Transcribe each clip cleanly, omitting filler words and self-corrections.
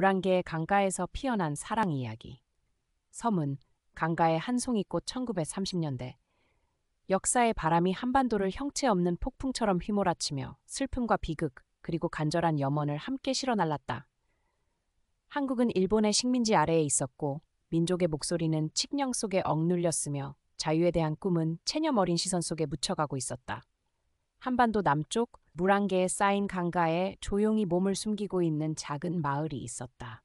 물안개 강가에서 피어난 사랑 이야기. 서문, 강가의 한 송이꽃. 1930년대. 역사의 바람이 한반도를 형체 없는 폭풍처럼 휘몰아치며 슬픔과 비극, 그리고 간절한 염원을 함께 실어날랐다. 한국은 일본의 식민지 아래에 있었고 민족의 목소리는 칙령 속에 억눌렸으며 자유에 대한 꿈은 체념 어린 시선 속에 묻혀가고 있었다. 한반도 남쪽 물안개에 쌓인 강가에 조용히 몸을 숨기고 있는 작은 마을이 있었다.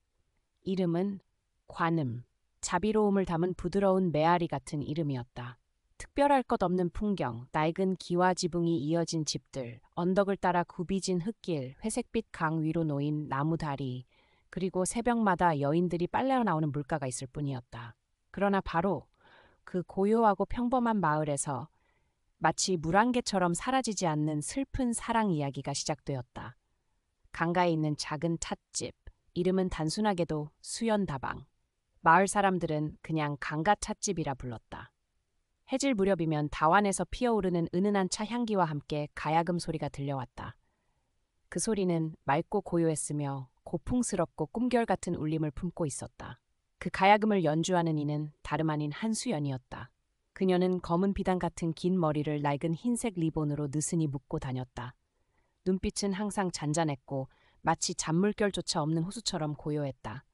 이름은 관음, 자비로움을 담은 부드러운 메아리 같은 이름이었다. 특별할 것 없는 풍경, 낡은 기와 지붕이 이어진 집들, 언덕을 따라 굽이진 흙길, 회색빛 강 위로 놓인 나무 다리, 그리고 새벽마다 여인들이 빨래로 나오는 물가가 있을 뿐이었다. 그러나 바로 그 고요하고 평범한 마을에서 마치 물안개처럼 사라지지 않는 슬픈 사랑 이야기가 시작되었다. 강가에 있는 작은 찻집, 이름은 단순하게도 수연다방. 마을 사람들은 그냥 강가 찻집이라 불렀다. 해질 무렵이면 다완에서 피어오르는 은은한 차 향기와 함께 가야금 소리가 들려왔다. 그 소리는 맑고 고요했으며 고풍스럽고 꿈결 같은 울림을 품고 있었다. 그 가야금을 연주하는 이는 다름 아닌 한수연이었다. 그녀는 검은 비단 같은 긴 머리를 낡은 흰색 리본으로 느슨히 묶고 다녔다. 눈빛은 항상 잔잔했고 마치 잔물결조차 없는 호수처럼 고요했다.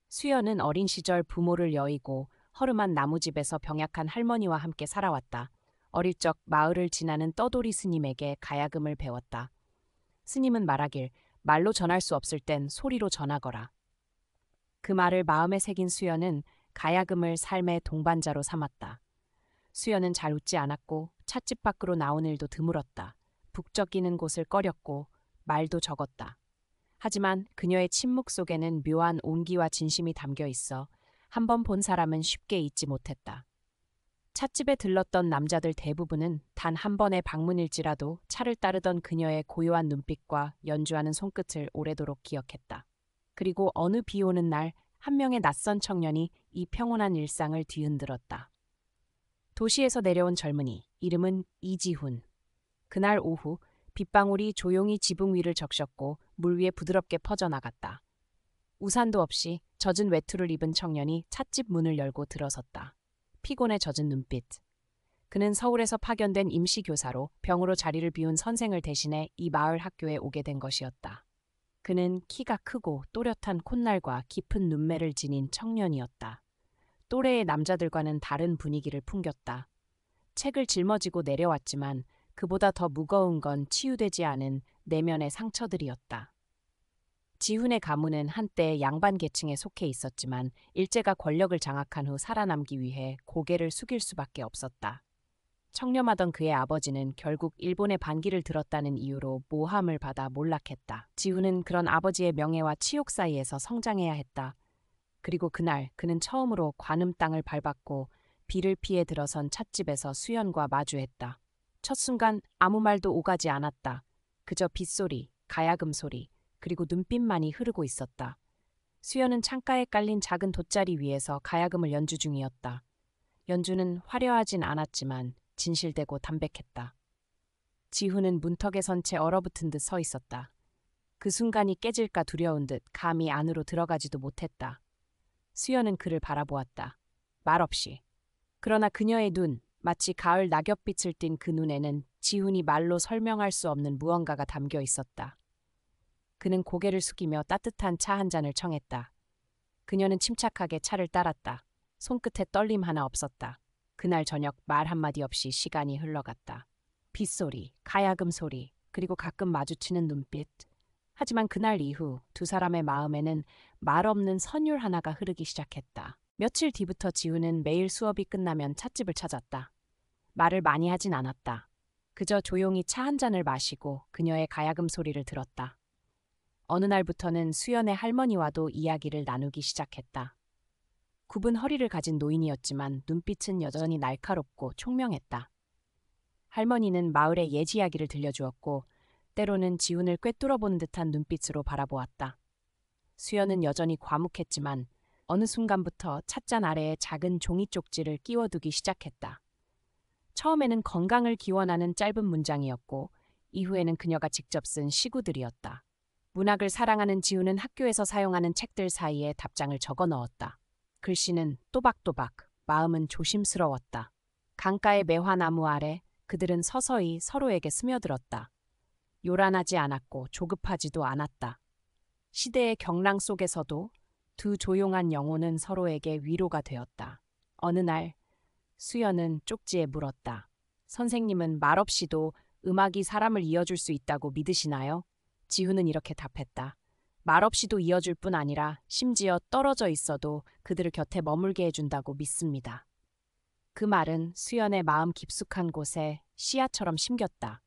수연은 어린 시절 부모를 여의고 허름한 나무집에서 병약한 할머니와 함께 살아왔다. 어릴 적 마을을 지나는 떠돌이 스님에게 가야금을 배웠다. 스님은 말하길 말로 전할 수 없을 땐 소리로 전하거라. 그 말을 마음에 새긴 수연은 가야금을 삶의 동반자로 삼았다. 수연은 잘 웃지 않았고 찻집 밖으로 나온 일도 드물었다. 북적이는 곳을 꺼렸고 말도 적었다. 하지만 그녀의 침묵 속에는 묘한 온기와 진심이 담겨 있어 한 번 본 사람은 쉽게 잊지 못했다. 찻집에 들렀던 남자들 대부분은 단 한 번의 방문일지라도 차를 따르던 그녀의 고요한 눈빛과 연주하는 손끝을 오래도록 기억했다. 그리고 어느 비 오는 날 한 명의 낯선 청년이 이 평온한 일상을 뒤흔들었다. 도시에서 내려온 젊은이, 이름은 이지훈. 그날 오후 빗방울이 조용히 지붕 위를 적셨고 물 위에 부드럽게 퍼져나갔다. 우산도 없이 젖은 외투를 입은 청년이 찻집 문을 열고 들어섰다. 피곤에 젖은 눈빛. 그는 서울에서 파견된 임시교사로 병으로 자리를 비운 선생을 대신해 이 마을 학교에 오게 된 것이었다. 그는 키가 크고 또렷한 콧날과 깊은 눈매를 지닌 청년이었다. 또래의 남자들과는 다른 분위기를 풍겼다. 책을 짊어지고 내려왔지만 그보다 더 무거운 건 치유되지 않은 내면의 상처들이었다. 지훈의 가문은 한때 양반 계층에 속해 있었지만 일제가 권력을 장악한 후 살아남기 위해 고개를 숙일 수밖에 없었다. 청렴하던 그의 아버지는 결국 일본의 반기를 들었다는 이유로 모함을 받아 몰락했다. 지훈은 그런 아버지의 명예와 치욕 사이에서 성장해야 했다. 그리고 그날 그는 처음으로 관음 땅을 밟았고 비를 피해 들어선 찻집에서 수연과 마주했다. 첫 순간 아무 말도 오가지 않았다. 그저 빗소리, 가야금 소리, 그리고 눈빛만이 흐르고 있었다. 수연은 창가에 깔린 작은 돗자리 위에서 가야금을 연주 중이었다. 연주는 화려하진 않았지만 진실되고 담백했다. 지훈은 문턱에 선 채 얼어붙은 듯 서 있었다. 그 순간이 깨질까 두려운 듯 감히 안으로 들어가지도 못했다. 수연은 그를 바라보았다. 말없이. 그러나 그녀의 눈, 마치 가을 낙엽빛을 띤 그 눈에는 지훈이 말로 설명할 수 없는 무언가가 담겨 있었다. 그는 고개를 숙이며 따뜻한 차 한 잔을 청했다. 그녀는 침착하게 차를 따랐다. 손끝에 떨림 하나 없었다. 그날 저녁 말 한마디 없이 시간이 흘러갔다. 빗소리, 가야금 소리, 그리고 가끔 마주치는 눈빛. 하지만 그날 이후 두 사람의 마음에는 말 없는 선율 하나가 흐르기 시작했다. 며칠 뒤부터 지훈은 매일 수업이 끝나면 찻집을 찾았다. 말을 많이 하진 않았다. 그저 조용히 차 한 잔을 마시고 그녀의 가야금 소리를 들었다. 어느 날부터는 수연의 할머니와도 이야기를 나누기 시작했다. 굽은 허리를 가진 노인이었지만 눈빛은 여전히 날카롭고 총명했다. 할머니는 마을의 예지 이야기를 들려주었고 때로는 지훈을 꿰뚫어보는 듯한 눈빛으로 바라보았다. 수연은 여전히 과묵했지만 어느 순간부터 찻잔 아래에 작은 종이 쪽지를 끼워두기 시작했다. 처음에는 건강을 기원하는 짧은 문장이었고 이후에는 그녀가 직접 쓴 시구들이었다. 문학을 사랑하는 지우는 학교에서 사용하는 책들 사이에 답장을 적어 넣었다. 글씨는 또박또박, 마음은 조심스러웠다. 강가의 매화나무 아래 그들은 서서히 서로에게 스며들었다. 요란하지 않았고 조급하지도 않았다. 시대의 경랑 속에서도 두 조용한 영혼은 서로에게 위로가 되었다. 어느 날 수연은 쪽지에 물었다. 선생님은 말없이도 음악이 사람을 이어줄 수 있다고 믿으시나요? 지훈은 이렇게 답했다. 말없이도 이어줄 뿐 아니라 심지어 떨어져 있어도 그들을 곁에 머물게 해준다고 믿습니다. 그 말은 수연의 마음 깊숙한 곳에 씨앗처럼 심겼다.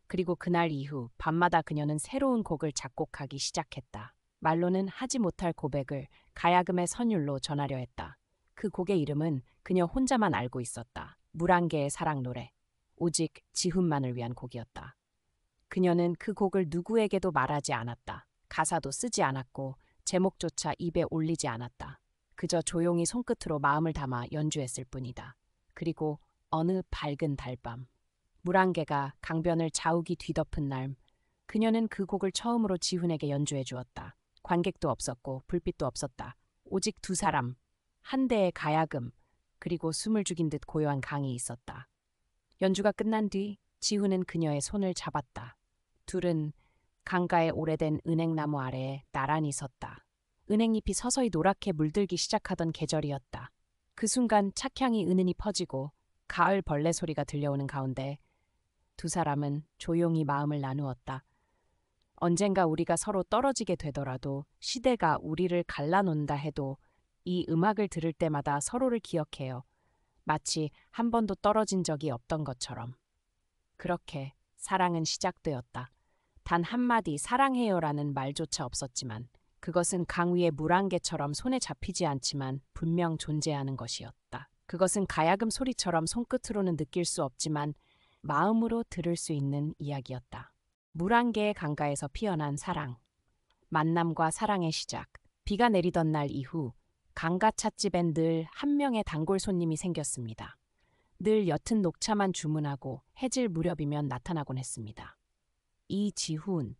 그리고 그날 이후 밤마다 그녀는 새로운 곡을 작곡하기 시작했다. 말로는 하지 못할 고백을 가야금의 선율로 전하려 했다. 그 곡의 이름은 그녀 혼자만 알고 있었다. 물안개의 사랑 노래. 오직 지훈만을 위한 곡이었다. 그녀는 그 곡을 누구에게도 말하지 않았다. 가사도 쓰지 않았고 제목조차 입에 올리지 않았다. 그저 조용히 손끝으로 마음을 담아 연주했을 뿐이다. 그리고 어느 밝은 달밤, 물안개가 강변을 자욱이 뒤덮은 날, 그녀는 그 곡을 처음으로 지훈에게 연주해 주었다. 관객도 없었고 불빛도 없었다. 오직 두 사람, 한 대의 가야금, 그리고 숨을 죽인 듯 고요한 강이 있었다. 연주가 끝난 뒤 지훈은 그녀의 손을 잡았다. 둘은 강가의 오래된 은행나무 아래에 나란히 섰다. 은행잎이 서서히 노랗게 물들기 시작하던 계절이었다. 그 순간 착향이 은은히 퍼지고 가을 벌레 소리가 들려오는 가운데 두 사람은 조용히 마음을 나누었다. 언젠가 우리가 서로 떨어지게 되더라도 시대가 우리를 갈라놓는다 해도 이 음악을 들을 때마다 서로를 기억해요. 마치 한 번도 떨어진 적이 없던 것처럼. 그렇게 사랑은 시작되었다. 단 한마디 사랑해요라는 말조차 없었지만 그것은 강 위의 물안개처럼 손에 잡히지 않지만 분명 존재하는 것이었다. 그것은 가야금 소리처럼 손끝으로는 느낄 수 없지만 마음으로 들을 수 있는 이야기였다. 물안개의 강가에서 피어난 사랑. 만남과 사랑의 시작. 비가 내리던 날 이후 강가 찻집엔 늘 한 명의 단골 손님이 생겼습니다. 늘 옅은 녹차만 주문하고 해질 무렵이면 나타나곤 했습니다. 이지훈,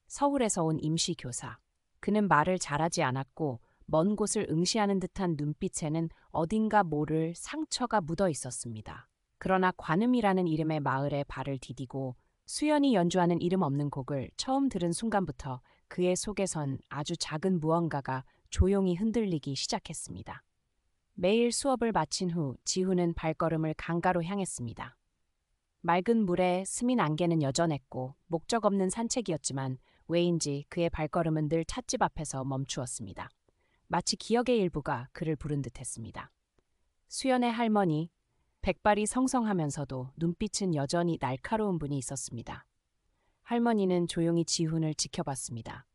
서울에서 온 임시교사. 그는 말을 잘하지 않았고 먼 곳을 응시하는 듯한 눈빛에는 어딘가 모를 상처가 묻어 있었습니다. 그러나 관음이라는 이름의 마을에 발을 디디고 수연이 연주하는 이름 없는 곡을 처음 들은 순간부터 그의 속에선 아주 작은 무언가가 조용히 흔들리기 시작했습니다. 매일 수업을 마친 후 지훈은 발걸음을 강가로 향했습니다. 맑은 물에 스민 안개는 여전했고 목적 없는 산책이었지만 왜인지 그의 발걸음은 늘 찻집 앞에서 멈추었습니다. 마치 기억의 일부가 그를 부른 듯했습니다. 수연의 할머니, 백발이 성성하면서도 눈빛은 여전히 날카로운 분이 있었습니다. 할머니는 조용히 지훈을 지켜봤습니다.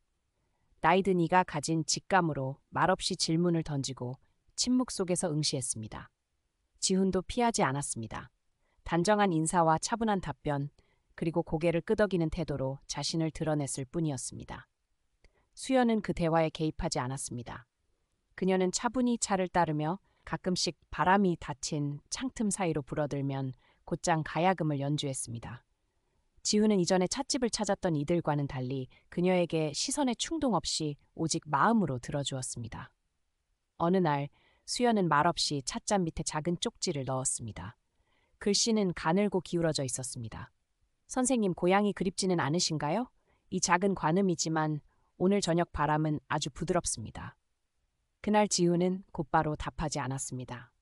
나이든 이가 가진 직감으로 말없이 질문을 던지고 침묵 속에서 응시했습니다. 지훈도 피하지 않았습니다. 단정한 인사와 차분한 답변, 그리고 고개를 끄덕이는 태도로 자신을 드러냈을 뿐이었습니다. 수연은 그 대화에 개입하지 않았습니다. 그녀는 차분히 차를 따르며 가끔씩 바람이 닫힌 창틈 사이로 불어들면 곧장 가야금을 연주했습니다. 지훈은 이전에 찻집을 찾았던 이들과는 달리 그녀에게 시선의 충동 없이 오직 마음으로 들어주었습니다. 어느 날 수연은 말없이 찻잔 밑에 작은 쪽지를 넣었습니다. 글씨는 가늘고 기울어져 있었습니다. 선생님, 고향이 그립지는 않으신가요? 이 작은 관음이지만 오늘 저녁 바람은 아주 부드럽습니다. 그날 지훈은 곧바로 답하지 않았습니다.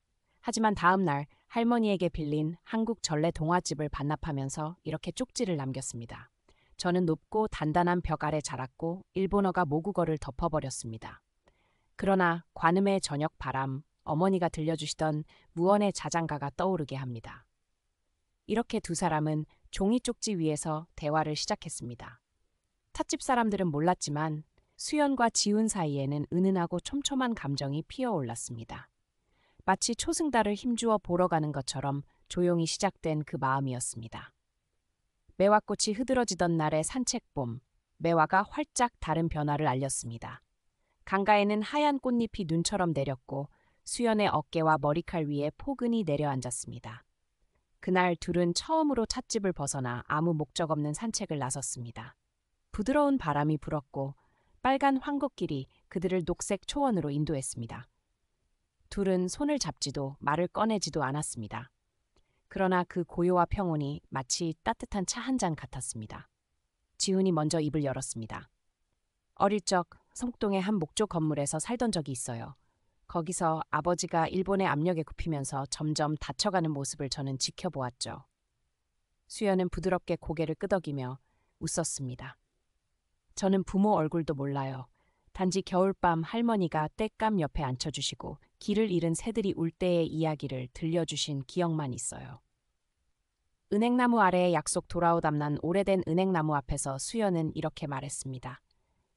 하지만 다음 날 할머니에게 빌린 한국 전래 동화집을 반납하면서 이렇게 쪽지를 남겼습니다. 저는 높고 단단한 벽 아래 자랐고 일본어가 모국어를 덮어버렸습니다. 그러나 관음의 저녁 바람, 어머니가 들려주시던 무언의 자장가가 떠오르게 합니다. 이렇게 두 사람은 종이 쪽지 위에서 대화를 시작했습니다. 찻집 사람들은 몰랐지만 수연과 지훈 사이에는 은은하고 촘촘한 감정이 피어올랐습니다. 마치 초승달을 힘주어 보러 가는 것처럼 조용히 시작된 그 마음이었습니다. 매화꽃이 흐드러지던 날의 산책봄, 매화가 활짝 다른 변화를 알렸습니다. 강가에는 하얀 꽃잎이 눈처럼 내렸고 수연의 어깨와 머리칼 위에 포근히 내려앉았습니다. 그날 둘은 처음으로 찻집을 벗어나 아무 목적 없는 산책을 나섰습니다. 부드러운 바람이 불었고 빨간 황곡길이 그들을 녹색 초원으로 인도했습니다. 둘은 손을 잡지도 말을 꺼내지도 않았습니다. 그러나 그 고요와 평온이 마치 따뜻한 차 한 잔 같았습니다. 지훈이 먼저 입을 열었습니다. 어릴 적 성북동의 한 목조 건물에서 살던 적이 있어요. 거기서 아버지가 일본의 압력에 굽히면서 점점 다쳐가는 모습을 저는 지켜보았죠. 수연은 부드럽게 고개를 끄덕이며 웃었습니다. 저는 부모 얼굴도 몰라요. 단지 겨울밤 할머니가 땔감 옆에 앉혀주시고 길을 잃은 새들이 울 때의 이야기를 들려주신 기억만 있어요. 은행나무 아래에 약속 돌아오담난 오래된 은행나무 앞에서 수연은 이렇게 말했습니다.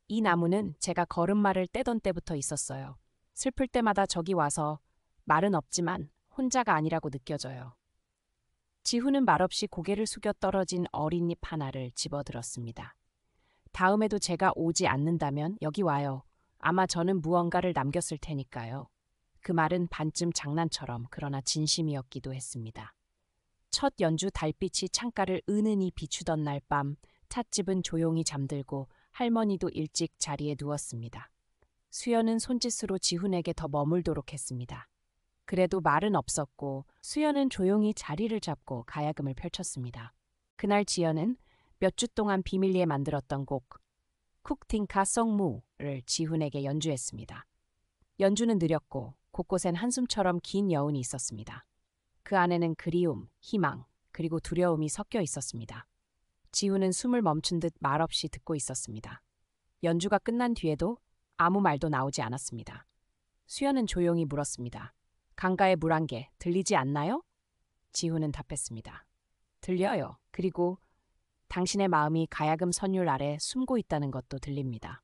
이 나무는 제가 걸음마를 떼던 때부터 있었어요. 슬플 때마다 저기 와서 말은 없지만 혼자가 아니라고 느껴져요. 지훈은 말없이 고개를 숙여 떨어진 어린 잎 하나를 집어들었습니다. 다음에도 제가 오지 않는다면 여기 와요. 아마 저는 무언가를 남겼을 테니까요. 그 말은 반쯤 장난처럼 그러나 진심이었기도 했습니다. 첫 연주 달빛이 창가를 은은히 비추던 날 밤 찻집은 조용히 잠들고 할머니도 일찍 자리에 누웠습니다. 수연은 손짓으로 지훈에게 더 머물도록 했습니다. 그래도 말은 없었고 수연은 조용히 자리를 잡고 가야금을 펼쳤습니다. 그날 지연은 몇 주 동안 비밀리에 만들었던 곡 쿡팅카 송무를 지훈에게 연주했습니다. 연주는 느렸고 곳곳엔 한숨처럼 긴 여운이 있었습니다. 그 안에는 그리움, 희망, 그리고 두려움이 섞여 있었습니다. 지훈은 숨을 멈춘 듯 말없이 듣고 있었습니다. 연주가 끝난 뒤에도 아무 말도 나오지 않았습니다. 수연은 조용히 물었습니다. 강가의 물 한 개 들리지 않나요? 지훈은 답했습니다. 들려요. 그리고 당신의 마음이 가야금 선율 아래 숨고 있다는 것도 들립니다.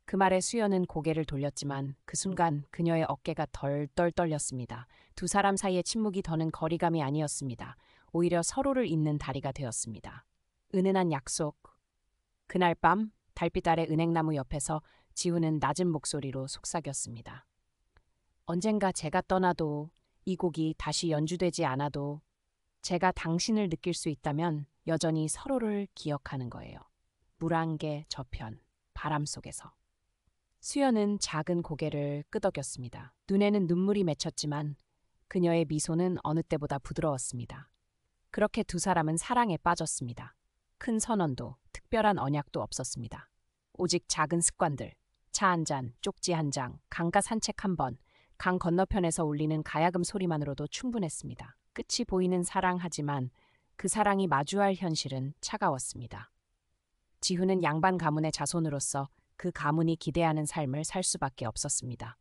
그 말에 수연은 고개를 돌렸지만 그 순간 그녀의 어깨가 덜덜 떨렸습니다. 두 사람 사이의 침묵이 더는 거리감이 아니었습니다. 오히려 서로를 잇는 다리가 되었습니다. 은은한 약속. 그날 밤 달빛 아래 은행나무 옆에서 지훈은 낮은 목소리로 속삭였습니다. 언젠가 제가 떠나도 이 곡이 다시 연주되지 않아도 제가 당신을 느낄 수 있다면 여전히 서로를 기억하는 거예요. 물안개 저편, 바람 속에서. 수연은 작은 고개를 끄덕였습니다. 눈에는 눈물이 맺혔지만 그녀의 미소는 어느 때보다 부드러웠습니다. 그렇게 두 사람은 사랑에 빠졌습니다. 큰 선언도, 특별한 언약도 없었습니다. 오직 작은 습관들, 차 한 잔, 쪽지 한 장, 강가 산책 한 번, 강 건너편에서 울리는 가야금 소리만으로도 충분했습니다. 끝이 보이는 사랑하지만 그 사랑이 마주할 현실은 차가웠습니다. 지훈은 양반 가문의 자손으로서 그 가문이 기대하는 삶을 살 수밖에 없었습니다.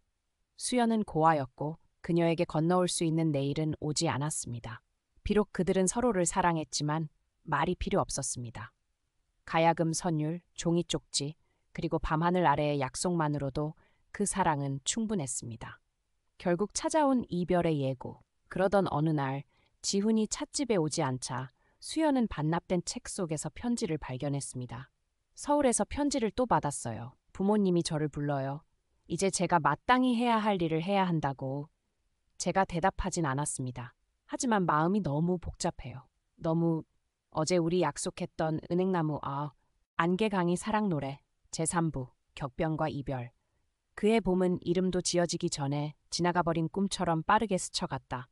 수연은 고아였고 그녀에게 건너올 수 있는 내일은 오지 않았습니다. 비록 그들은 서로를 사랑했지만 말이 필요 없었습니다. 가야금 선율, 종이 쪽지, 그리고 밤하늘 아래의 약속만으로도 그 사랑은 충분했습니다. 결국 찾아온 이별의 예고. 그러던 어느 날 지훈이 찻집에 오지 않자 수연은 반납된 책 속에서 편지를 발견했습니다. 서울에서 편지를 또 받았어요. 부모님이 저를 불러요. 이제 제가 마땅히 해야 할 일을 해야 한다고. 제가 대답하진 않았습니다. 하지만 마음이 너무 복잡해요. 너무 어제 우리 약속했던 은행나무 안개강이 사랑 노래 제3부 격변과 이별. 그의 봄은 이름도 지어지기 전에 지나가버린 꿈처럼 빠르게 스쳐갔다.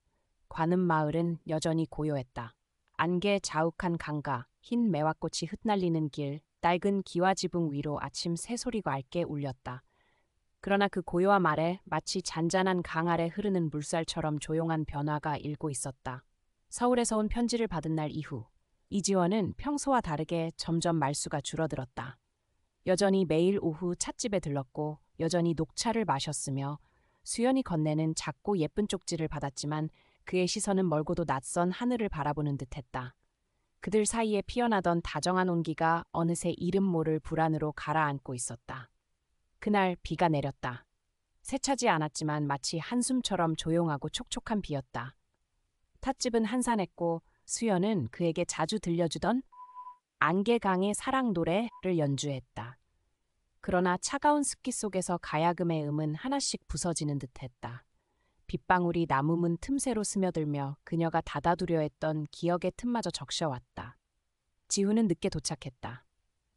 관음 마을은 여전히 고요했다. 안개 자욱한 강가, 흰 매화꽃이 흩날리는 길, 낡은 기와지붕 위로 아침 새소리가 맑게 울렸다. 그러나 그 고요함 아래 마치 잔잔한 강 아래 흐르는 물살처럼 조용한 변화가 일고 있었다. 서울에서 온 편지를 받은 날 이후 이지원은 평소와 다르게 점점 말수가 줄어들었다. 여전히 매일 오후 찻집에 들렀고 여전히 녹차를 마셨으며 수연이 건네는 작고 예쁜 쪽지를 받았지만 그의 시선은 멀고도 낯선 하늘을 바라보는 듯했다. 그들 사이에 피어나던 다정한 온기가 어느새 이름 모를 불안으로 가라앉고 있었다. 그날 비가 내렸다. 세차지 않았지만 마치 한숨처럼 조용하고 촉촉한 비였다. 찻집은 한산했고 수연은 그에게 자주 들려주던 안개강의 사랑 노래를 연주했다. 그러나 차가운 습기 속에서 가야금의 음은 하나씩 부서지는 듯했다. 빗방울이 나무문 틈새로 스며들며 그녀가 닫아두려 했던 기억의 틈마저 적셔왔다. 지훈은 늦게 도착했다.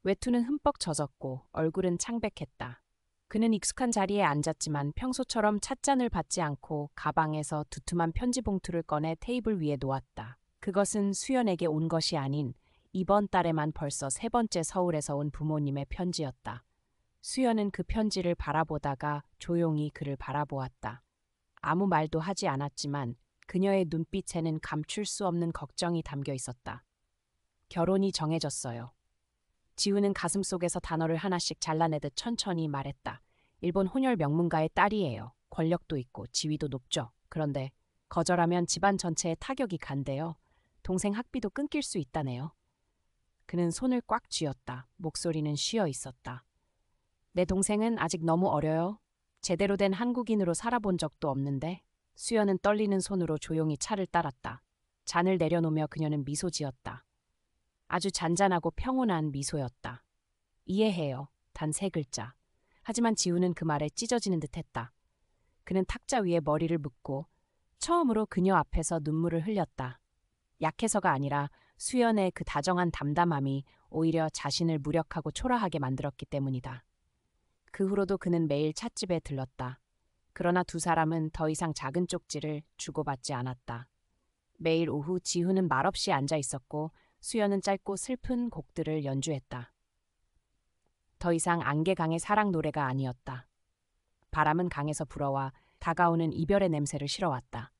외투는 흠뻑 젖었고 얼굴은 창백했다. 그는 익숙한 자리에 앉았지만 평소처럼 찻잔을 받지 않고 가방에서 두툼한 편지 봉투를 꺼내 테이블 위에 놓았다. 그것은 수연에게 온 것이 아닌 이번 달에만 벌써 세 번째 서울에서 온 부모님의 편지였다. 수연은 그 편지를 바라보다가 조용히 그를 바라보았다. 아무 말도 하지 않았지만 그녀의 눈빛에는 감출 수 없는 걱정이 담겨 있었다. 결혼이 정해졌어요. 지우는 가슴속에서 단어를 하나씩 잘라내듯 천천히 말했다. 일본 혼혈 명문가의 딸이에요. 권력도 있고 지위도 높죠. 그런데 거절하면 집안 전체에 타격이 간대요. 동생 학비도 끊길 수 있다네요. 그는 손을 꽉 쥐었다. 목소리는 쉬어 있었다. 내 동생은 아직 너무 어려요. 제대로 된 한국인으로 살아본 적도 없는데. 수연은 떨리는 손으로 조용히 차를 따랐다. 잔을 내려놓으며 그녀는 미소 지었다. 아주 잔잔하고 평온한 미소였다. 이해해요. 단 3글자. 하지만 지우는 그 말에 찢어지는 듯했다. 그는 탁자 위에 머리를 묶고 처음으로 그녀 앞에서 눈물을 흘렸다. 약해서가 아니라 수연의 그 다정한 담담함이 오히려 자신을 무력하고 초라하게 만들었기 때문이다. 그 후로도 그는 매일 찻집에 들렀다. 그러나 두 사람은 더 이상 작은 쪽지를 주고받지 않았다. 매일 오후 지우는 말없이 앉아 있었고 수연은 짧고 슬픈 곡들을 연주했다. 더 이상 안개강의 사랑 노래가 아니었다. 바람은 강에서 불어와 다가오는 이별의 냄새를 실어왔다.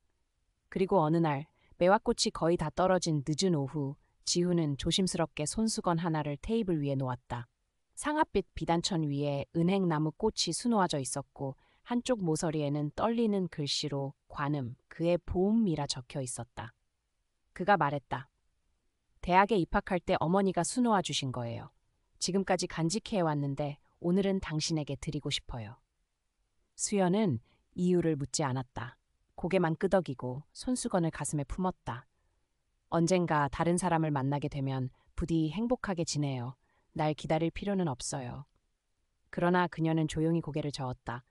그리고 어느 날 매화꽃이 거의 다 떨어진 늦은 오후 지우는 조심스럽게 손수건 하나를 테이블 위에 놓았다. 상아빛 비단천 위에 은행나무 꽃이 수놓아져 있었고 한쪽 모서리에는 떨리는 글씨로 관음, 그의 보험이라 적혀 있었다. 그가 말했다. 대학에 입학할 때 어머니가 수놓아 주신 거예요. 지금까지 간직해왔는데 오늘은 당신에게 드리고 싶어요. 수연은 이유를 묻지 않았다. 고개만 끄덕이고 손수건을 가슴에 품었다. 언젠가 다른 사람을 만나게 되면 부디 행복하게 지내요. 날 기다릴 필요는 없어요. 그러나 그녀는 조용히 고개를 저었다.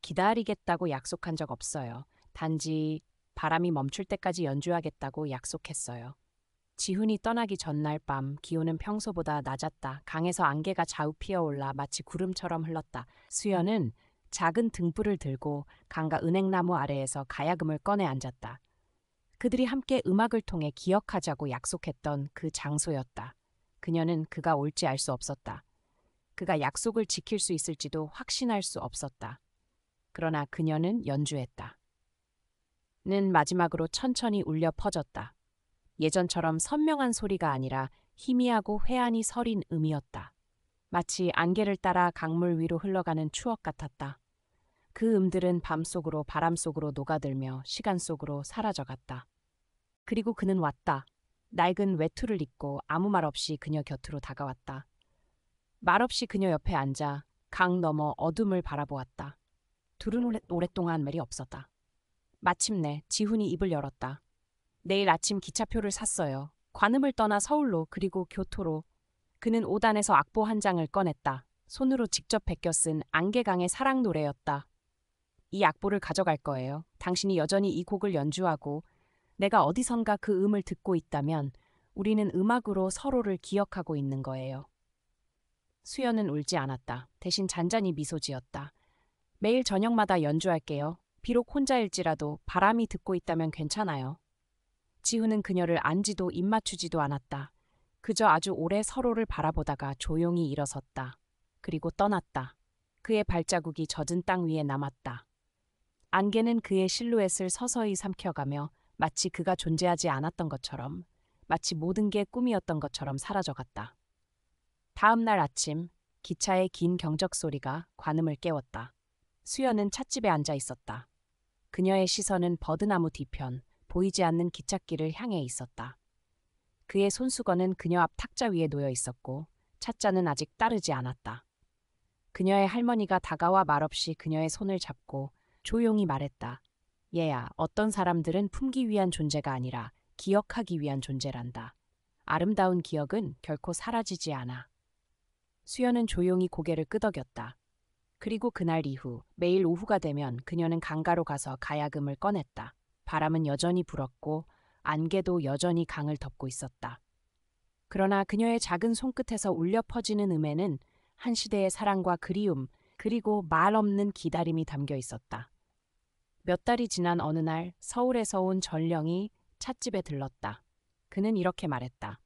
기다리겠다고 약속한 적 없어요. 단지 바람이 멈출 때까지 연주하겠다고 약속했어요. 지훈이 떠나기 전날 밤 기온은 평소보다 낮았다. 강에서 안개가 좌우 피어올라 마치 구름처럼 흘렀다. 수연은 작은 등불을 들고 강가 은행나무 아래에서 가야금을 꺼내 앉았다. 그들이 함께 음악을 통해 기억하자고 약속했던 그 장소였다. 그녀는 그가 올지 알 수 없었다. 그가 약속을 지킬 수 있을지도 확신할 수 없었다. 그러나 그녀는 연주했다. 는 마지막으로 천천히 울려 퍼졌다. 예전처럼 선명한 소리가 아니라 희미하고 회한이 서린 음이었다. 마치 안개를 따라 강물 위로 흘러가는 추억 같았다. 그 음들은 밤속으로 바람 속으로 녹아들며 시간 속으로 사라져갔다. 그리고 그는 왔다. 낡은 외투를 입고 아무 말 없이 그녀 곁으로 다가왔다. 말없이 그녀 옆에 앉아 강 너머 어둠을 바라보았다. 둘은 오랫동안 말이 없었다. 마침내 지훈이 입을 열었다. 내일 아침 기차표를 샀어요. 관음을 떠나 서울로 그리고 교토로. 그는 5단에서 악보 한 장을 꺼냈다. 손으로 직접 베껴 쓴 안개강의 사랑 노래였다. 이 악보를 가져갈 거예요. 당신이 여전히 이 곡을 연주하고 내가 어디선가 그 음을 듣고 있다면 우리는 음악으로 서로를 기억하고 있는 거예요. 수연은 울지 않았다. 대신 잔잔히 미소 지었다. 매일 저녁마다 연주할게요. 비록 혼자일지라도 바람이 듣고 있다면 괜찮아요. 지훈은 그녀를 안지도 입 맞추지도 않았다. 그저 아주 오래 서로를 바라보다가 조용히 일어섰다. 그리고 떠났다. 그의 발자국이 젖은 땅 위에 남았다. 안개는 그의 실루엣을 서서히 삼켜가며 마치 그가 존재하지 않았던 것처럼, 마치 모든 게 꿈이었던 것처럼 사라져갔다. 다음 날 아침, 기차의 긴 경적 소리가 관음을 깨웠다. 수연은 찻집에 앉아 있었다. 그녀의 시선은 버드나무 뒤편, 보이지 않는 기찻길을 향해 있었다. 그의 손수건은 그녀 앞 탁자 위에 놓여 있었고 찻잔은 아직 따르지 않았다. 그녀의 할머니가 다가와 말없이 그녀의 손을 잡고 조용히 말했다. 얘야, 어떤 사람들은 품기 위한 존재가 아니라 기억하기 위한 존재란다. 아름다운 기억은 결코 사라지지 않아. 수연은 조용히 고개를 끄덕였다. 그리고 그날 이후 매일 오후가 되면 그녀는 강가로 가서 가야금을 꺼냈다. 바람은 여전히 불었고 안개도 여전히 강을 덮고 있었다. 그러나 그녀의 작은 손끝에서 울려 퍼지는 음에는 한 시대의 사랑과 그리움, 그리고 말 없는 기다림이 담겨 있었다. 몇 달이 지난 어느 날 서울에서 온 전령이 찻집에 들렀다. 그는 이렇게 말했다.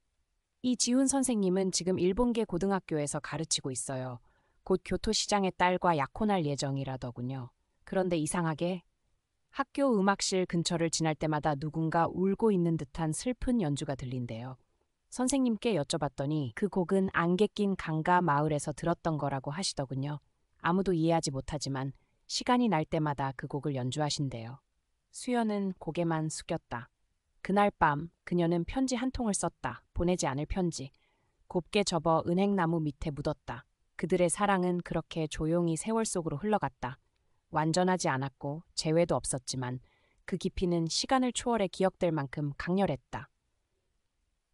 이지훈 선생님은 지금 일본계 고등학교에서 가르치고 있어요. 곧 교토시장의 딸과 약혼할 예정이라더군요. 그런데 이상하게 학교 음악실 근처를 지날 때마다 누군가 울고 있는 듯한 슬픈 연주가 들린대요. 선생님께 여쭤봤더니 그 곡은 안개 낀 강가 마을에서 들었던 거라고 하시더군요. 아무도 이해하지 못하지만 시간이 날 때마다 그 곡을 연주하신대요. 수연은 고개만 숙였다. 그날 밤 그녀는 편지 한 통을 썼다. 보내지 않을 편지. 곱게 접어 은행나무 밑에 묻었다. 그들의 사랑은 그렇게 조용히 세월 속으로 흘러갔다. 완전하지 않았고 재회도 없었지만 그 깊이는 시간을 초월해 기억될 만큼 강렬했다.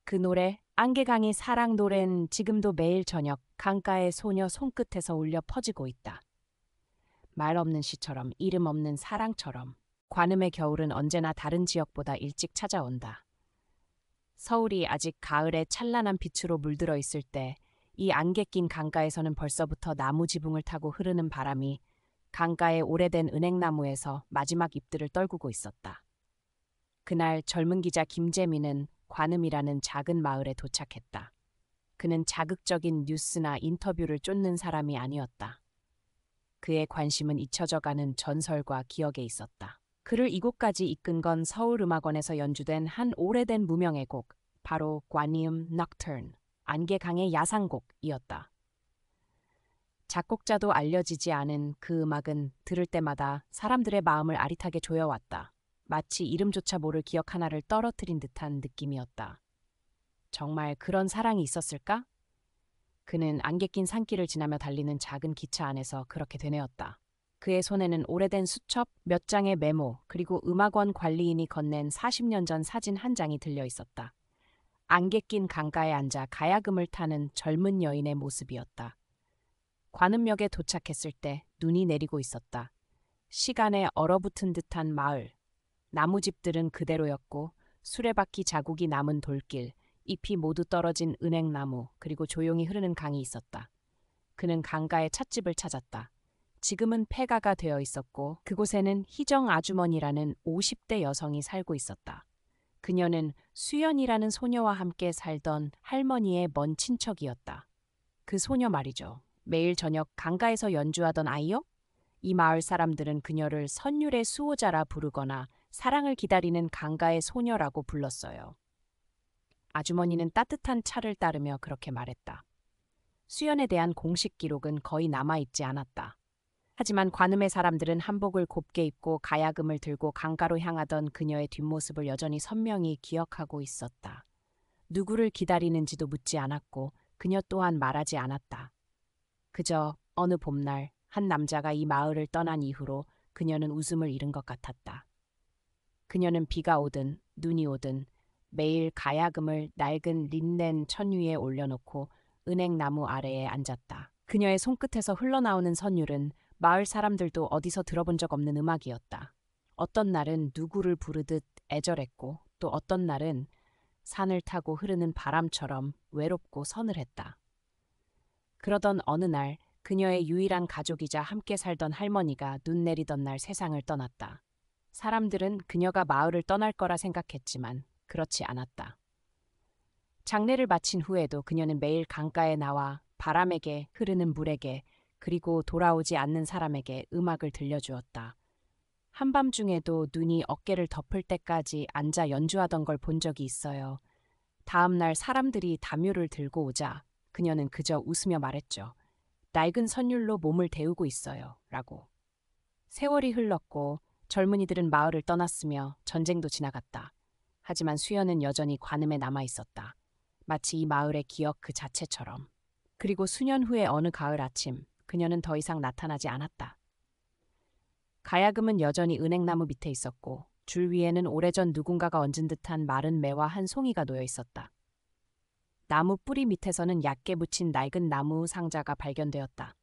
그 노래, 안개강의 사랑 노래는 지금도 매일 저녁 강가의 소녀 손끝에서 울려 퍼지고 있다. 말 없는 시처럼, 이름 없는 사랑처럼. 관음의 겨울은 언제나 다른 지역보다 일찍 찾아온다. 서울이 아직 가을의 찬란한 빛으로 물들어 있을 때 이 안개 낀 강가에서는 벌써부터 나무 지붕을 타고 흐르는 바람이 강가의 오래된 은행나무에서 마지막 잎들을 떨구고 있었다. 그날 젊은 기자 김재민은 관음이라는 작은 마을에 도착했다. 그는 자극적인 뉴스나 인터뷰를 쫓는 사람이 아니었다. 그의 관심은 잊혀져가는 전설과 기억에 있었다. 그를 이곳까지 이끈 건 서울음악원에서 연주된 한 오래된 무명의 곡, 바로 관음 넉터른, 안개강의 야상곡이었다. 작곡자도 알려지지 않은 그 음악은 들을 때마다 사람들의 마음을 아릿하게 조여왔다. 마치 이름조차 모를 기억 하나를 떨어뜨린 듯한 느낌이었다. 정말 그런 사랑이 있었을까? 그는 안개 낀 산길을 지나며 달리는 작은 기차 안에서 그렇게 되뇌었다. 그의 손에는 오래된 수첩, 몇 장의 메모, 그리고 음악원 관리인이 건넨 40년 전 사진 한 장이 들려 있었다. 안개 낀 강가에 앉아 가야금을 타는 젊은 여인의 모습이었다. 관음역에 도착했을 때 눈이 내리고 있었다. 시간에 얼어붙은 듯한 마을. 나무집들은 그대로였고 수레바퀴 자국이 남은 돌길, 잎이 모두 떨어진 은행나무, 그리고 조용히 흐르는 강이 있었다. 그는 강가의 찻집을 찾았다. 지금은 폐가가 되어 있었고 그곳에는 희정 아주머니라는 50대 여성이 살고 있었다. 그녀는 수연이라는 소녀와 함께 살던 할머니의 먼 친척이었다. 그 소녀 말이죠. 매일 저녁 강가에서 연주하던 아이요? 이 마을 사람들은 그녀를 선율의 수호자라 부르거나 사랑을 기다리는 강가의 소녀라고 불렀어요. 아주머니는 따뜻한 차를 따르며 그렇게 말했다. 수연에 대한 공식 기록은 거의 남아있지 않았다. 하지만 관음의 사람들은 한복을 곱게 입고 가야금을 들고 강가로 향하던 그녀의 뒷모습을 여전히 선명히 기억하고 있었다. 누구를 기다리는지도 묻지 않았고 그녀 또한 말하지 않았다. 그저 어느 봄날 한 남자가 이 마을을 떠난 이후로 그녀는 웃음을 잃은 것 같았다. 그녀는 비가 오든 눈이 오든 매일 가야금을 낡은 린넨 천 위에 올려놓고 은행나무 아래에 앉았다. 그녀의 손끝에서 흘러나오는 선율은 마을 사람들도 어디서 들어본 적 없는 음악이었다. 어떤 날은 누구를 부르듯 애절했고 또 어떤 날은 산을 타고 흐르는 바람처럼 외롭고 서늘했다. 그러던 어느 날 그녀의 유일한 가족이자 함께 살던 할머니가 눈 내리던 날 세상을 떠났다. 사람들은 그녀가 마을을 떠날 거라 생각했지만 그렇지 않았다. 장례를 마친 후에도 그녀는 매일 강가에 나와 바람에게, 흐르는 물에게, 그리고 돌아오지 않는 사람에게 음악을 들려주었다. 한밤중에도 눈이 어깨를 덮을 때까지 앉아 연주하던 걸 본 적이 있어요. 다음 날 사람들이 담요를 들고 오자 그녀는 그저 웃으며 말했죠. 낡은 선율로 몸을 데우고 있어요. 라고. 세월이 흘렀고 젊은이들은 마을을 떠났으며 전쟁도 지나갔다. 하지만 수연은 여전히 관음에 남아 있었다. 마치 이 마을의 기억 그 자체처럼. 그리고 수년 후의 어느 가을 아침, 그녀는 더 이상 나타나지 않았다. 가야금은 여전히 은행나무 밑에 있었고 줄 위에는 오래전 누군가가 얹은 듯한 마른 매와 한 송이가 놓여 있었다. 나무 뿌리 밑에서는 얕게 붙인 낡은 나무 상자가 발견되었다.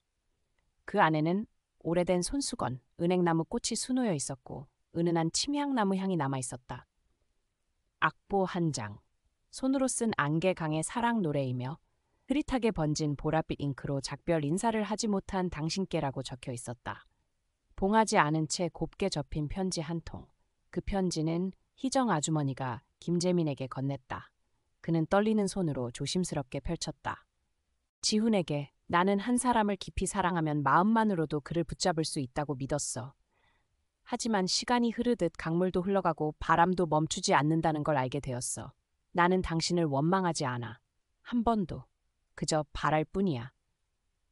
그 안에는 오래된 손수건, 은행나무 꽃이 수놓여 있었고 은은한 침향나무 향이 남아 있었다. 악보 한 장, 손으로 쓴 안개강의 사랑 노래이며 흐릿하게 번진 보랏빛 잉크로 작별 인사를 하지 못한 당신께라고 적혀 있었다. 봉하지 않은 채 곱게 접힌 편지 한 통. 그 편지는 희정 아주머니가 김재민에게 건넸다. 그는 떨리는 손으로 조심스럽게 펼쳤다. 지훈에게 나는 한 사람을 깊이 사랑하면 마음만으로도 그를 붙잡을 수 있다고 믿었어. 하지만 시간이 흐르듯 강물도 흘러가고 바람도 멈추지 않는다는 걸 알게 되었어. 나는 당신을 원망하지 않아. 한 번도. 그저 바랄 뿐이야.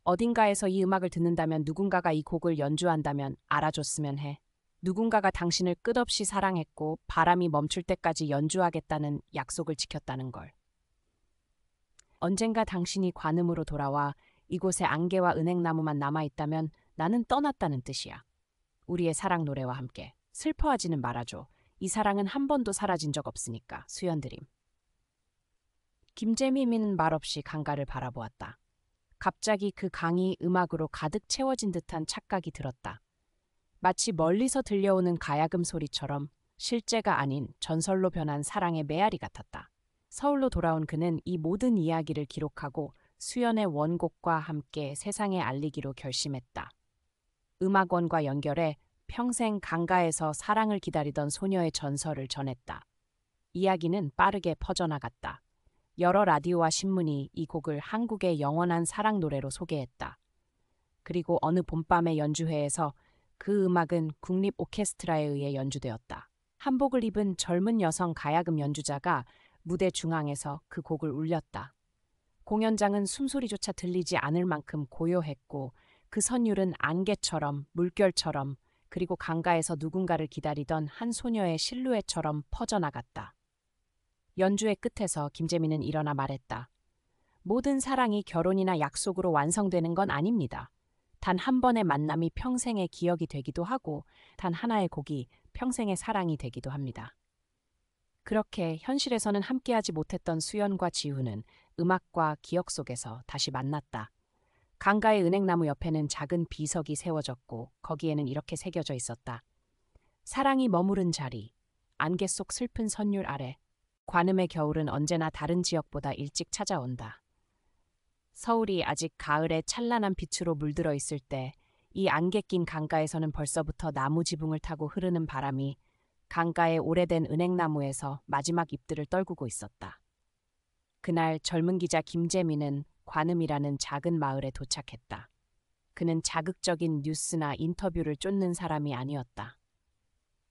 어딘가에서 이 음악을 듣는다면 누군가가 이 곡을 연주한다면 알아줬으면 해. 누군가가 당신을 끝없이 사랑했고 바람이 멈출 때까지 연주하겠다는 약속을 지켰다는 걸. 언젠가 당신이 관음으로 돌아와 이곳에 안개와 은행나무만 남아있다면 나는 떠났다는 뜻이야. 우리의 사랑 노래와 함께 슬퍼하지는 말아줘. 이 사랑은 한 번도 사라진 적 없으니까. 수연드림. 김재민은 말없이 강가를 바라보았다. 갑자기 그 강이 음악으로 가득 채워진 듯한 착각이 들었다. 마치 멀리서 들려오는 가야금 소리처럼 실제가 아닌 전설로 변한 사랑의 메아리 같았다. 서울로 돌아온 그는 이 모든 이야기를 기록하고 수연의 원곡과 함께 세상에 알리기로 결심했다. 음악원과 연결해 평생 강가에서 사랑을 기다리던 소녀의 전설을 전했다. 이야기는 빠르게 퍼져나갔다. 여러 라디오와 신문이 이 곡을 한국의 영원한 사랑 노래로 소개했다. 그리고 어느 봄밤의 연주회에서 그 음악은 국립 오케스트라에 의해 연주되었다. 한복을 입은 젊은 여성 가야금 연주자가 무대 중앙에서 그 곡을 울렸다. 공연장은 숨소리조차 들리지 않을 만큼 고요했고 그 선율은 안개처럼 물결처럼 그리고 강가에서 누군가를 기다리던 한 소녀의 실루엣처럼 퍼져나갔다. 연주의 끝에서 김재민은 일어나 말했다. 모든 사랑이 결혼이나 약속으로 완성되는 건 아닙니다. 단 한 번의 만남이 평생의 기억이 되기도 하고 단 하나의 곡이 평생의 사랑이 되기도 합니다. 그렇게 현실에서는 함께하지 못했던 수연과 지훈은 음악과 기억 속에서 다시 만났다. 강가의 은행나무 옆에는 작은 비석이 세워졌고 거기에는 이렇게 새겨져 있었다. 사랑이 머무른 자리, 안개 속 슬픈 선율 아래, 관음의 겨울은 언제나 다른 지역보다 일찍 찾아온다. 서울이 아직 가을의 찬란한 빛으로 물들어 있을 때 이 안개 낀 강가에서는 벌써부터 나무 지붕을 타고 흐르는 바람이 강가의 오래된 은행나무에서 마지막 잎들을 떨구고 있었다. 그날 젊은 기자 김재민은 관음이라는 작은 마을에 도착했다. 그는 자극적인 뉴스나 인터뷰를 쫓는 사람이 아니었다.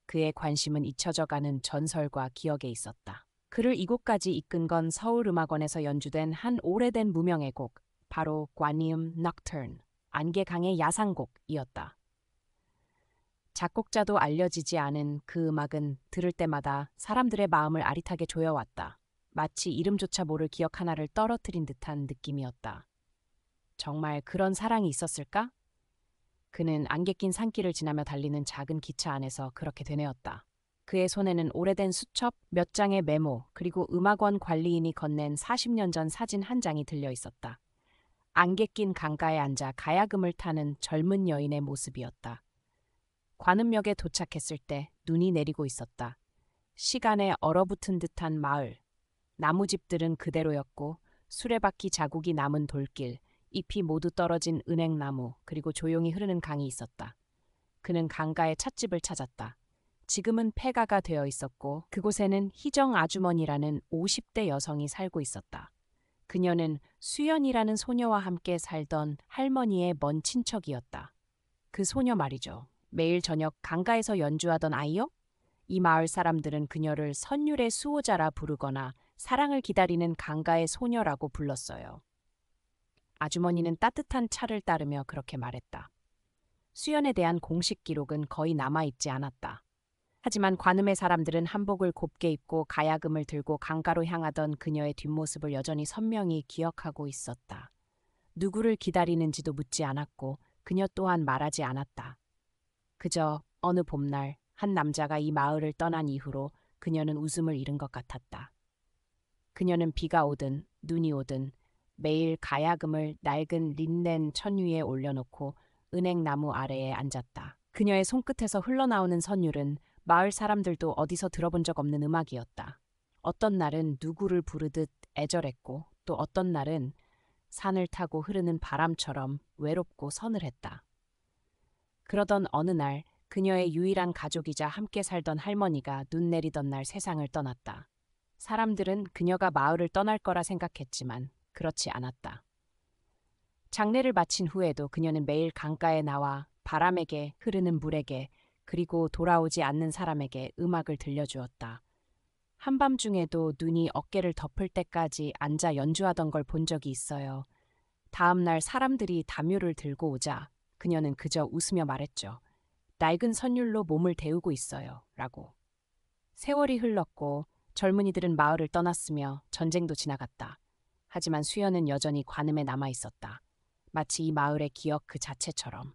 그의 관심은 잊혀져가는 전설과 기억에 있었다. 그를 이곳까지 이끈 건 서울음악원에서 연주된 한 오래된 무명의 곡, 바로 관음 넉터른, 안개강의 야상곡이었다. 작곡자도 알려지지 않은 그 음악은 들을 때마다 사람들의 마음을 아릿하게 조여왔다. 마치 이름조차 모를 기억 하나를 떨어뜨린 듯한 느낌이었다. 정말 그런 사랑이 있었을까? 그는 안개 낀 산길을 지나며 달리는 작은 기차 안에서 그렇게 되뇌었다. 그의 손에는 오래된 수첩, 몇 장의 메모, 그리고 음악원 관리인이 건넨 40년 전 사진 한 장이 들려 있었다. 안개 낀 강가에 앉아 가야금을 타는 젊은 여인의 모습이었다. 관음역에 도착했을 때 눈이 내리고 있었다. 시간에 얼어붙은 듯한 마을. 나무집들은 그대로였고 수레바퀴 자국이 남은 돌길, 잎이 모두 떨어진 은행나무, 그리고 조용히 흐르는 강이 있었다. 그는 강가의 찻집을 찾았다. 지금은 폐가가 되어 있었고 그곳에는 희정 아주머니라는 50대 여성이 살고 있었다. 그녀는 수연이라는 소녀와 함께 살던 할머니의 먼 친척이었다. 그 소녀 말이죠. 매일 저녁 강가에서 연주하던 아이요? 이 마을 사람들은 그녀를 선율의 수호자라 부르거나 사랑을 기다리는 강가의 소녀라고 불렀어요. 아주머니는 따뜻한 차를 따르며 그렇게 말했다. 수연에 대한 공식 기록은 거의 남아있지 않았다. 하지만 관음의 사람들은 한복을 곱게 입고 가야금을 들고 강가로 향하던 그녀의 뒷모습을 여전히 선명히 기억하고 있었다. 누구를 기다리는지도 묻지 않았고 그녀 또한 말하지 않았다. 그저 어느 봄날 한 남자가 이 마을을 떠난 이후로 그녀는 웃음을 잃은 것 같았다. 그녀는 비가 오든 눈이 오든 매일 가야금을 낡은 린넨 천 위에 올려놓고 은행나무 아래에 앉았다. 그녀의 손끝에서 흘러나오는 선율은 마을 사람들도 어디서 들어본 적 없는 음악이었다. 어떤 날은 누구를 부르듯 애절했고 또 어떤 날은 산을 타고 흐르는 바람처럼 외롭고 서늘했다. 그러던 어느 날 그녀의 유일한 가족이자 함께 살던 할머니가 눈 내리던 날 세상을 떠났다. 사람들은 그녀가 마을을 떠날 거라 생각했지만 그렇지 않았다. 장례를 마친 후에도 그녀는 매일 강가에 나와 바람에게, 흐르는 물에게, 그리고 돌아오지 않는 사람에게 음악을 들려주었다. 한밤중에도 눈이 어깨를 덮을 때까지 앉아 연주하던 걸 본 적이 있어요. 다음 날 사람들이 담요를 들고 오자 그녀는 그저 웃으며 말했죠. 낡은 선율로 몸을 데우고 있어요. 라고. 세월이 흘렀고 젊은이들은 마을을 떠났으며 전쟁도 지나갔다. 하지만 수연은 여전히 관음에 남아 있었다. 마치 이 마을의 기억 그 자체처럼.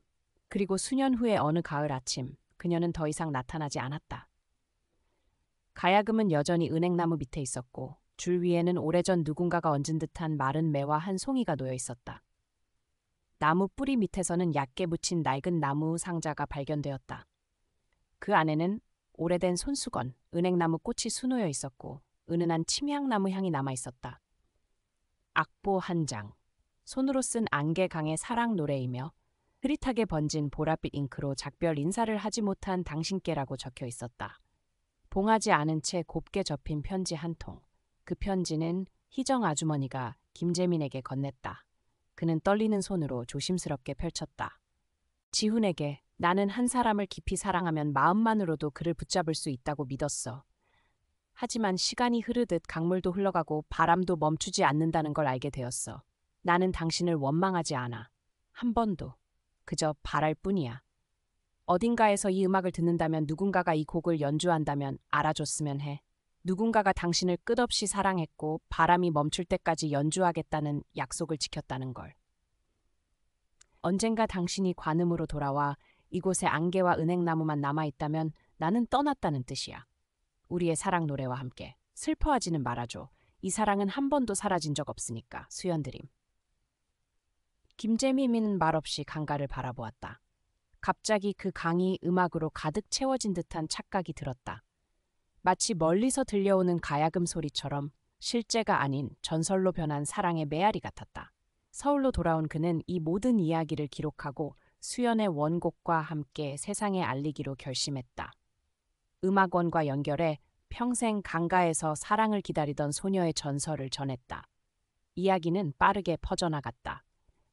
그리고 수년 후의 어느 가을 아침, 그녀는 더 이상 나타나지 않았다. 가야금은 여전히 은행나무 밑에 있었고 줄 위에는 오래전 누군가가 얹은 듯한 마른 매와 한 송이가 놓여 있었다. 나무 뿌리 밑에서는 얕게 묻힌 낡은 나무 상자가 발견되었다. 그 안에는 오래된 손수건, 은행나무 꽃이 수놓여 있었고 은은한 침향나무 향이 남아 있었다. 악보 한 장, 손으로 쓴 안개강의 사랑 노래이며 흐릿하게 번진 보랏빛 잉크로 작별 인사를 하지 못한 당신께라고 적혀 있었다. 봉하지 않은 채 곱게 접힌 편지 한 통. 그 편지는 희정 아주머니가 김재민에게 건넸다. 그는 떨리는 손으로 조심스럽게 펼쳤다. 지훈에게 나는 한 사람을 깊이 사랑하면 마음만으로도 그를 붙잡을 수 있다고 믿었어. 하지만 시간이 흐르듯 강물도 흘러가고 바람도 멈추지 않는다는 걸 알게 되었어. 나는 당신을 원망하지 않아. 한 번도. 그저 바랄 뿐이야. 어딘가에서 이 음악을 듣는다면 누군가가 이 곡을 연주한다면 알아줬으면 해. 누군가가 당신을 끝없이 사랑했고 바람이 멈출 때까지 연주하겠다는 약속을 지켰다는 걸. 언젠가 당신이 관음으로 돌아와 이곳에 안개와 은행나무만 남아있다면 나는 떠났다는 뜻이야. 우리의 사랑 노래와 함께 슬퍼하지는 말아줘. 이 사랑은 한 번도 사라진 적 없으니까. 수연드림. 김재민은 말없이 강가를 바라보았다. 갑자기 그 강이 음악으로 가득 채워진 듯한 착각이 들었다. 마치 멀리서 들려오는 가야금 소리처럼 실제가 아닌 전설로 변한 사랑의 메아리 같았다. 서울로 돌아온 그는 이 모든 이야기를 기록하고 수연의 원곡과 함께 세상에 알리기로 결심했다. 음악원과 연결해 평생 강가에서 사랑을 기다리던 소녀의 전설을 전했다. 이야기는 빠르게 퍼져나갔다.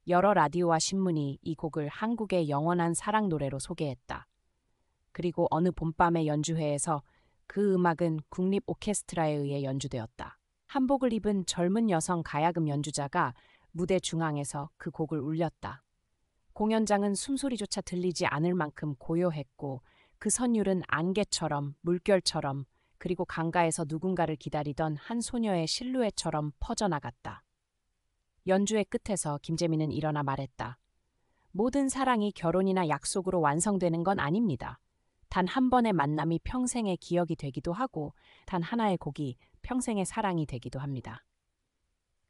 여러 라디오와 신문이 이 곡을 한국의 영원한 사랑 노래로 소개했다. 그리고 어느 봄밤의 연주회에서 그 음악은 국립 오케스트라에 의해 연주되었다. 한복을 입은 젊은 여성 가야금 연주자가 무대 중앙에서 그 곡을 울렸다. 공연장은 숨소리조차 들리지 않을 만큼 고요했고 그 선율은 안개처럼 물결처럼 그리고 강가에서 누군가를 기다리던 한 소녀의 실루엣처럼 퍼져나갔다. 연주의 끝에서 김재민은 일어나 말했다. 모든 사랑이 결혼이나 약속으로 완성되는 건 아닙니다. 단 한 번의 만남이 평생의 기억이 되기도 하고 단 하나의 곡이 평생의 사랑이 되기도 합니다.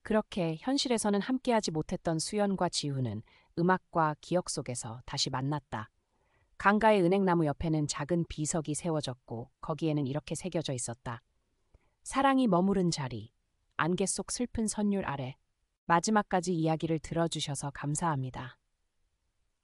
그렇게 현실에서는 함께하지 못했던 수연과 지훈은 음악과 기억 속에서 다시 만났다. 강가의 은행나무 옆에는 작은 비석이 세워졌고 거기에는 이렇게 새겨져 있었다. 사랑이 머무른 자리, 안개 속 슬픈 선율 아래. 마지막까지 이야기를 들어주셔서 감사합니다.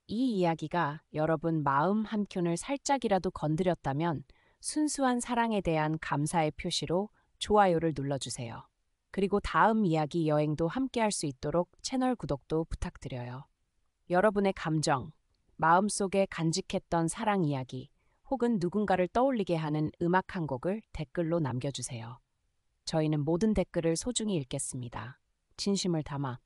이 이야기가 여러분 마음 한켠을 살짝이라도 건드렸다면 순수한 사랑에 대한 감사의 표시로 좋아요를 눌러주세요. 그리고 다음 이야기 여행도 함께할 수 있도록 채널 구독도 부탁드려요. 여러분의 감정, 마음속에 간직했던 사랑 이야기 혹은 누군가를 떠올리게 하는 음악 한 곡을 댓글로 남겨주세요. 저희는 모든 댓글을 소중히 읽겠습니다. 진심을 담아